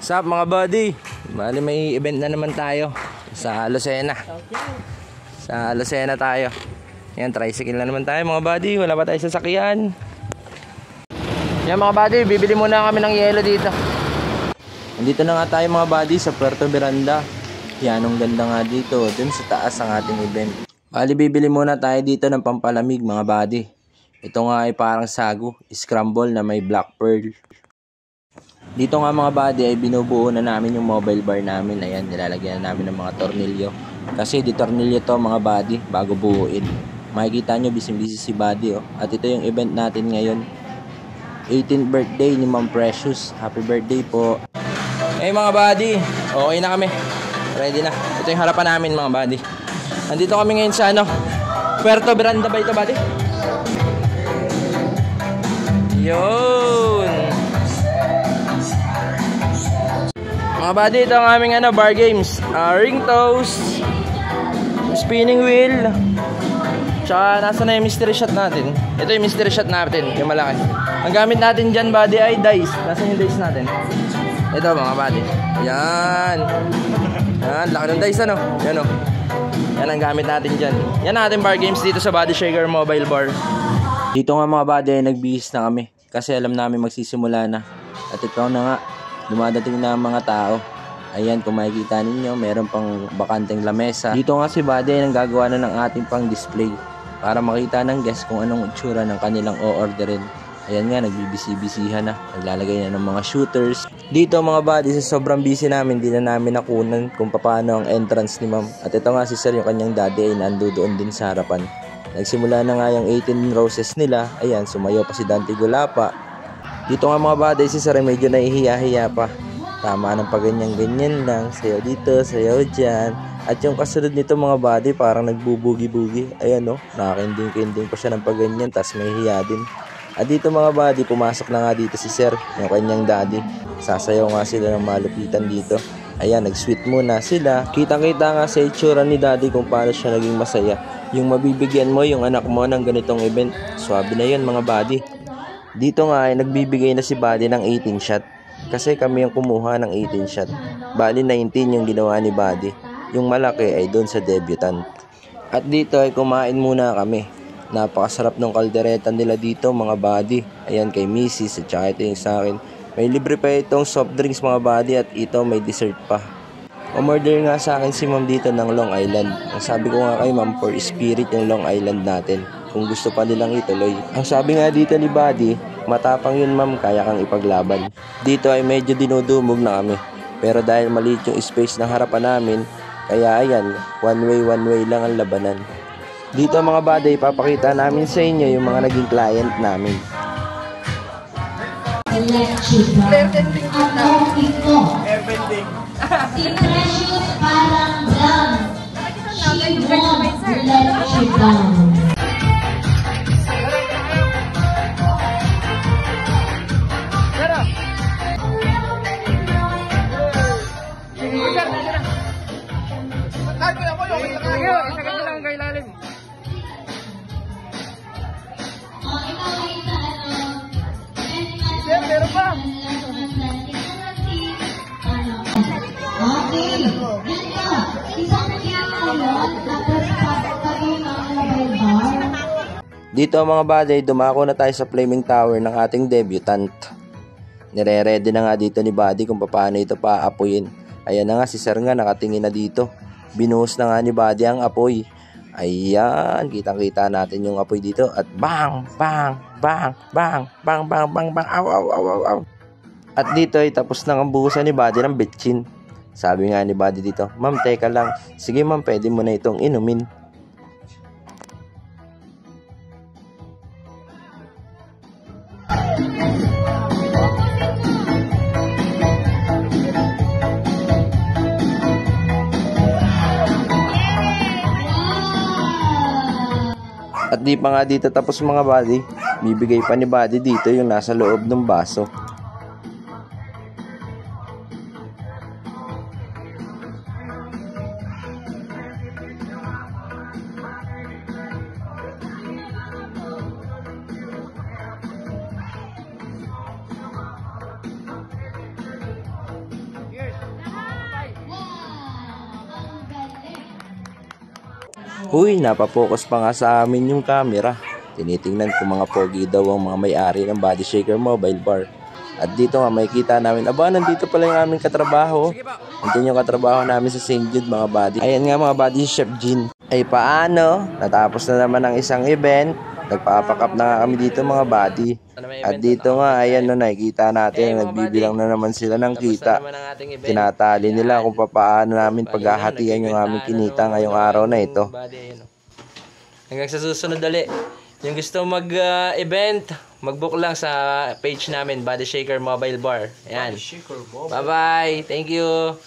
What's up mga buddy? Bali may event na naman tayo sa Lucena. Sa Lucena tayo. Yan, tricycle na naman tayo mga buddy. Wala pa tayo sasakyan. Yan mga buddy, bibili muna kami ng yelo dito. Nandito na nga tayo mga buddy sa Puerto Miranda. Yan, ang ganda nga dito. Dun sa taas ang ating event. Bali bibili muna tayo dito ng pampalamig mga buddy. Ito nga ay parang sagu, scramble na may black pearl. Dito nga mga buddy ay binubuo na namin yung mobile bar namin. Ayan, nilalagyan na namin ng mga tornilyo. Kasi di tornilyo to mga buddy bago buuin. Makikita nyo busy-busy si buddy oh. At ito yung event natin ngayon. 18th birthday ni Ma'am Precious. Happy birthday po. Hey mga buddy, okay na kami. Ready na. Ito yung harapan namin mga buddy. Nandito kami ngayon sa Puerto Miranda ba ito buddy? Yun. Mga buddy, ito ang aming bar games. Ring toss, spinning wheel, tsaka nasa na yung mystery shot natin. Ito yung mystery shot natin, yung malaki. Ang gamit natin dyan buddy ay dice. Nasaan yung dice natin? Ito mga buddy. Yan. Yan, laki ng dice Yan Yan ang gamit natin dyan. Yan natin bar games dito sa Body Shaker Mobile Bar. Dito nga mga buddy ay nagbihis na kami. Kasi alam namin magsisimula na. At ito na nga, dumadating na ang mga tao. Ayan, kung makikita ninyo, meron pang bakanteng lamesa. Dito nga si buddy ay nanggagawa na ng ating pang display. Para makita ng guest kung anong itsura ng kanilang o-orderin. Ayan nga, nagbibisi-bisihan na. Naglalagay na ng mga shooters. Dito mga buddy, sa sobrang busy namin, di na namin nakunan kung paano ang entrance ni ma'am. At ito nga si sir, yung kanyang daddy ay nandoon din sa harapan. Nagsimula na nga yung 18 roses nila. Ayan, sumayaw pa si Dante Gulapa. Dito nga mga buddy, si sir medyo nahihiya-hiya pa. Tama ng paganyan-ganyan lang. Sayaw dito, sayaw dyan. At yung kasunod nito mga buddy, parang nagbubugi-bugi. Ayan nakakinding-kinding pa siya ng paganyan, tas may hiya din. At dito mga buddy, pumasok na nga dito si sir, yung kanyang daddy. Sasayaw nga sila ng malupitan dito. Ayan, nag-sweet muna sila. Kitang-kita nga sa itsura ni daddy kung paano siya naging masaya. Yung mabibigyan mo yung anak mo ng ganitong event. Swabe na yun mga buddy. Dito nga ay nagbibigay na si buddy ng 18 shot. Kasi kami yung kumuha ng 18 shot. Bali 19 yung ginawa ni buddy. Yung malaki ay doon sa debutant. At dito ay kumain muna kami. Napakasarap ng kaldereta nila dito mga buddy. Ayan kay Mrs. at saka ito yung sa akin. May libre pa itong soft drinks mga buddy. At ito may dessert pa. Umorder nga sa akin si ma'am dito ng Long Island. Ang sabi ko nga kay ma'am, for spirit yung Long Island natin. Kung gusto pa nilang ituloy. Ang sabi nga dito ni buddy, matapang yun ma'am, kaya kang ipaglaban. Dito ay medyo dinudumog na kami. Pero dahil maliit yung space ng harapan namin, kaya ayan, one way lang ang labanan. Dito mga buddy, ipapakita namin sa inyo yung mga naging client namin. Claire Kending na. Claire Kending. Si Precious parang lang. She won't let you down. Meron pa. Okay. Dito mga buddy, dumako na tayo sa flaming tower ng ating debutant. Nire-ready na nga dito ni buddy kung paano ito paapuyin. Ayan na nga si sir nga nakatingin na dito. Binuhos na nga ni buddy ang apoy. Ayan, kitang-kita natin yung apoy dito. At bang, bang, bang, bang, bang, bang, bang, bang, aw, aw, aw, aw, aw. At dito ay tapos na ang buhusan ni buddy ng bitchin. Sabi nga ni buddy dito, ma'am, teka lang. Sige ma'am, pwede mo na itong inumin. At di pa nga dito tapos mga buddy, bibigay pa ni buddy dito yung nasa loob ng baso. Uy, napapokus pa nga sa amin yung camera. Tinitingnan kung mga pogi daw ang mga may-ari ng Body Shaker Mobile Bar. At dito nga makikita namin, aba, nandito pala yung aming katrabaho. Nandiyan yung katrabaho namin sa St. Jude, mga buddy. Ayan nga mga buddy, Chef Jean. Ay paano? Natapos na naman ang isang event. Nagpapakap na nga kami dito mga buddy. At dito nga, ayan na nakikita natin, nagbibilang na naman sila ng kita. Tinatali nila kung paano namin paghahatian yung aming kinita ngayong araw na ito. Hanggang sa susunod ulit. Yung gusto mag-event, mag-book lang sa page namin, Body Shaker Mobile Bar. Ayan. Bye-bye. Thank you.